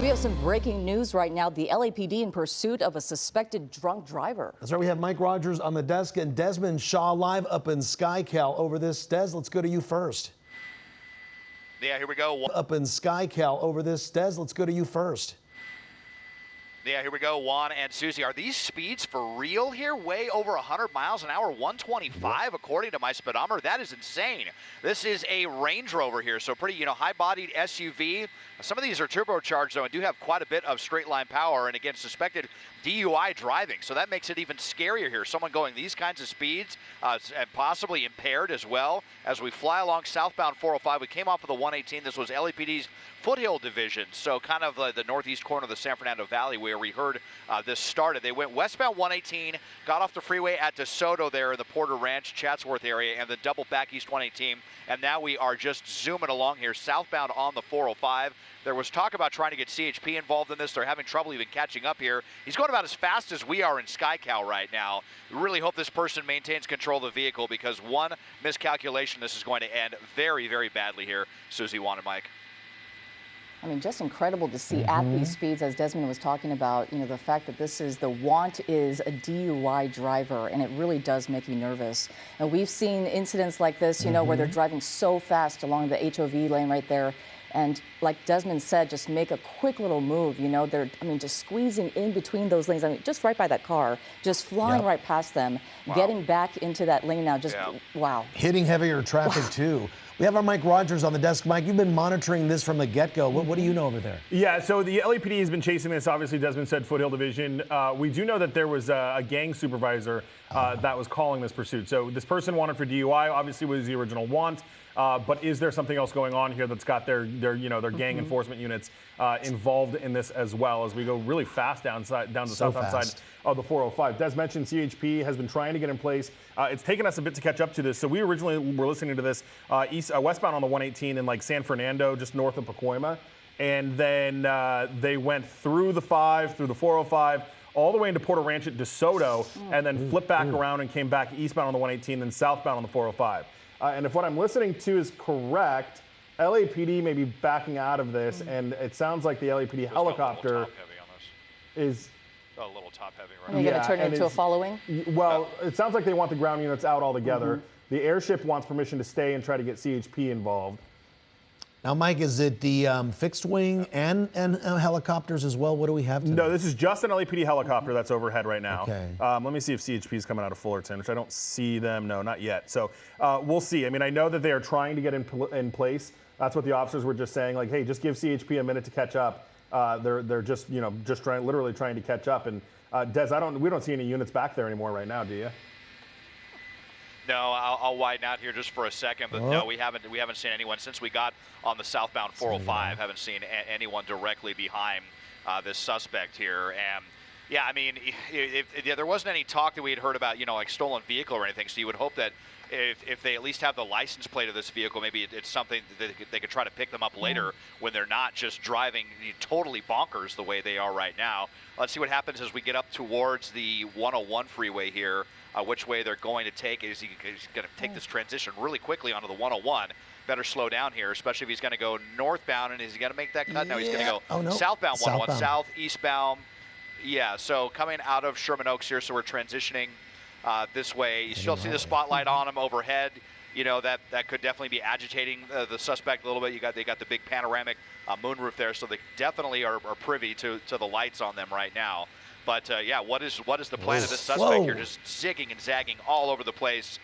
We have some breaking news right now. The LAPD in pursuit of a suspected drunk driver. That's right. We have Mike Rogers on the desk and Desmond Shaw live up in SkyCal over this. Des, let's go to you first. Yeah, here we go. Up in SkyCal over this. Des, let's go to you first. Yeah, here we go. Juan and Susie, are these speeds for real here? Way over 100 miles an hour, 125 according to my speedometer. That is insane. This is a Range Rover here, so pretty, high-bodied SUV. Some of these are turbocharged, though, and do have quite a bit of straight-line power, and again, suspected DUI driving, so that makes it even scarier here. Someone going these kinds of speeds, and possibly impaired as well. As we fly along southbound 405, we came off of the 118. This was LAPD's Foothill Division, so kind of the northeast corner of the San Fernando Valley where we heard this started. They went westbound 118, got off the freeway at DeSoto there in the Porter Ranch, Chatsworth area, and then double back east 118. And now we are just zooming along here southbound on the 405. There was talk about trying to get CHP involved in this. They're having trouble even catching up here. He's going about as fast as we are in SkyCal right now. We really hope this person maintains control of the vehicle because one miscalculation, this is going to end very, very badly here. Susie, Juan, and Mike. I mean, just incredible to see at these speeds, as Desmond was talking about, the fact that this is, the want is a DUI driver, and it really does make you nervous. And we've seen incidents like this, where they're driving so fast along the HOV lane right there. And like Desmond said, just make a quick little move, they're, just squeezing in between those lanes. Just right by that car, just flying right past them, getting back into that lane now, wow. Hitting heavier traffic too. We have our Mike Rogers on the desk. Mike, you've been monitoring this from the get-go. What do you know over there? Yeah, so the LAPD has been chasing this. Obviously, Desmond said Foothill Division. We do know that there was a gang supervisor that was calling this pursuit. So this person wanted for DUI, obviously was the original want. But is there something else going on here that's got their gang enforcement units involved in this as well as we go really fast down the southbound side of the 405? Des mentioned CHP has been trying to get in place. It's taken us a bit to catch up to this. So we originally were listening to this westbound on the 118 in like San Fernando, just north of Pacoima. And then they went through the 5, through the 405, all the way into Porter Ranch at DeSoto, and then flipped back around and came back eastbound on the 118, then southbound on the 405. And if what I'm listening to is correct, LAPD may be backing out of this, and it sounds like the LAPD helicopter is a little top heavy, right? Are you going to turn it into a following? Well, it sounds like they want the ground units out altogether. The airship wants permission to stay and try to get CHP involved. Now, Mike, is it the fixed wing and helicopters as well? What do we have tonight? No, this is just an LAPD helicopter that's overhead right now. Okay. Let me see if CHP is coming out of Fullerton, which I don't see them. No, not yet. So we'll see. I mean, I know that they are trying to get in place. That's what the officers were just saying. Like, hey, just give CHP a minute to catch up. They're just literally trying to catch up. And Des, we don't see any units back there anymore right now, do you? No, I'll widen out here just for a second, but no, we haven't seen anyone since we got on the southbound 405. Haven't seen anyone directly behind this suspect here. And yeah, I mean, if there wasn't any talk that we had heard about, like stolen vehicle or anything, so you would hope that if they at least have the license plate of this vehicle, maybe it's something that they could try to pick them up later when they're not just driving totally bonkers the way they are right now. Let's see what happens as we get up towards the 101 freeway here. Which way they're going to take. He's going to take this transition really quickly onto the 101. Better slow down here, especially if he's going to go northbound, and is he going to make that cut? No, he's going to go southbound 101, south, eastbound. Yeah, so coming out of Sherman Oaks here, so we're transitioning this way. You still see the spotlight on him overhead. That could definitely be agitating the suspect a little bit. They got the big panoramic moonroof there, so they definitely are privy to the lights on them right now. But yeah, what is the plan of this suspect? You're just zigging and zagging all over the place.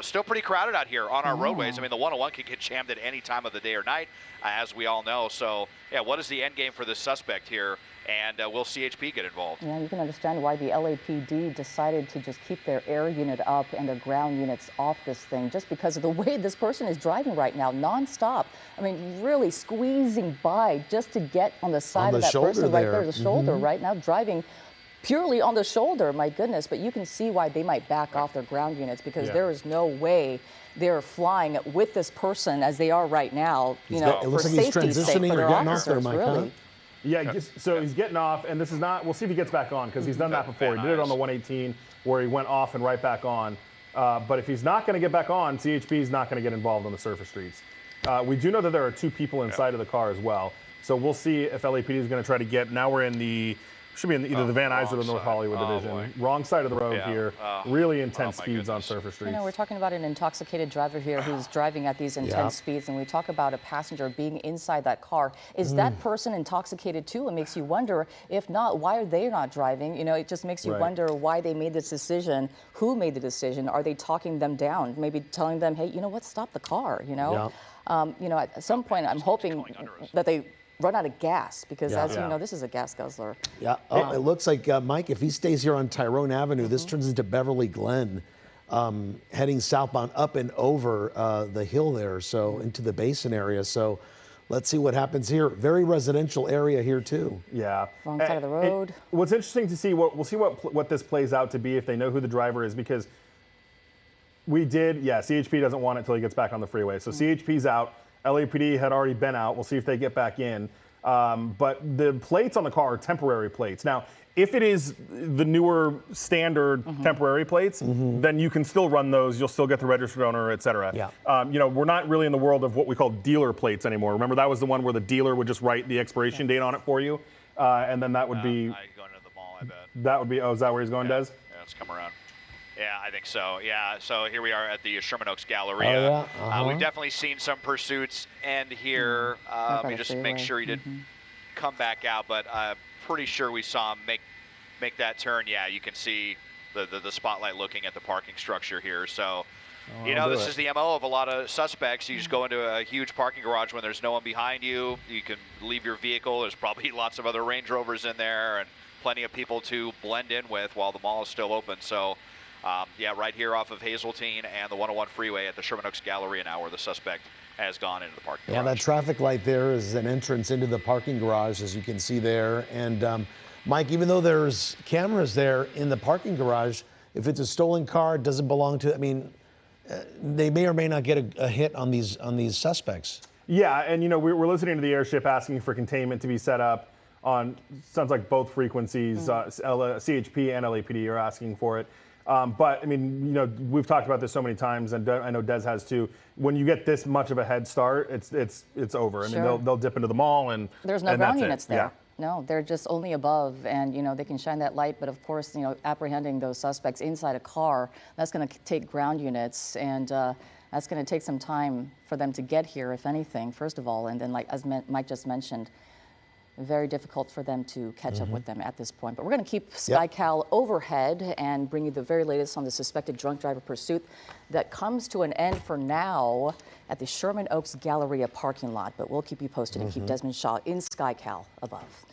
Still pretty crowded out here on our roadways. I mean, the 101 can get jammed at any time of the day or night, as we all know. So yeah, what is the end game for this suspect here? And will CHP get involved? Yeah, you can understand why the LAPD decided to just keep their air unit up and their ground units off this thing, just because of the way this person is driving right now, nonstop. I mean, really squeezing by just to get on the side of that person right there, the shoulder right now, driving purely on the shoulder, my goodness. But you can see why they might back off their ground units, because there is no way they're flying with this person as they are right now, for safety's sake for their officers, really. Yeah, so he's getting off, and this is not, we'll see if he gets back on, because he's done that before. He did it on the 118, where he went off and right back on. But if he's not going to get back on, CHP is not going to get involved on the surface streets. We do know that there are two people inside of the car as well. So we'll see if LAPD is going to try to get. Now we're in the. Should be in either the Van Nuys or the North Hollywood division. Boy. Wrong side of the road here. Really intense speeds on surface streets. You know, we're talking about an intoxicated driver here who's driving at these intense speeds, and we talk about a passenger being inside that car. Is that person intoxicated too? It makes you wonder, if not, why are they not driving? You know, it just makes you wonder why they made this decision, who made the decision. Are they talking them down? Maybe telling them, hey, you know what, stop the car, you know? You know, at some point, I'm hoping that they run out of gas, because as you know, this is a gas guzzler. It looks like, Mike, if he stays here on Tyrone Avenue, this turns into Beverly Glen, heading southbound up and over the hill there, so into the Basin area. So let's see what happens here. Very residential area here too. Wrong side of the road. What's interesting to see, we'll see what this plays out to be if they know who the driver is, because CHP doesn't want it until he gets back on the freeway. So CHP's out. LAPD had already been out. We'll see if they get back in. But the plates on the car are temporary plates. Now, if it is the newer standard temporary plates, then you can still run those. You'll still get the registered owner, et cetera. You know, we're not really in the world of what we call dealer plates anymore. Remember, that was the one where the dealer would just write the expiration date on it for you, and then that would be. Going to the mall, I bet. That would be. Oh, is that where he's going, Des? Yeah, let's come around. Yeah, I think so. Yeah, so here we are at the Sherman Oaks Galleria. We've definitely seen some pursuits end here. Let me just make sure he didn't come back out, but I'm pretty sure we saw him make that turn. Yeah, you can see the spotlight looking at the parking structure here. So, you know, this is the MO of a lot of suspects. You just go into a huge parking garage when there's no one behind you. You can leave your vehicle. There's probably lots of other Range Rovers in there and plenty of people to blend in with while the mall is still open. So, yeah, right here off of Hazeltine and the 101 freeway at the Sherman Oaks Galleria now, where the suspect has gone into the parking garage. Yeah, that traffic light there is an entrance into the parking garage, as you can see there. And Mike, even though there's cameras there in the parking garage, if it's a stolen car, it doesn't belong to, I mean, they may or may not get a hit on these suspects. Yeah, and you know, we're listening to the airship asking for containment to be set up on, sounds like both frequencies, CHP and LAPD are asking for it. But I mean, you know, we've talked about this so many times, and I know Des has too. When you get this much of a head start, it's over. I mean, they'll dip into the mall, and there's no ground units there. No, they're just only above, and you know, they can shine that light. But of course, you know, apprehending those suspects inside a car, that's going to take ground units, and that's going to take some time for them to get here, if anything. First of all, and then, like as Mike just mentioned, very difficult for them to catch up with them at this point. But we're going to keep SkyCal overhead and bring you the very latest on the suspected drunk driver pursuit that comes to an end for now at the Sherman Oaks Galleria parking lot. But we'll keep you posted and keep Desmond Shaw in SkyCal above.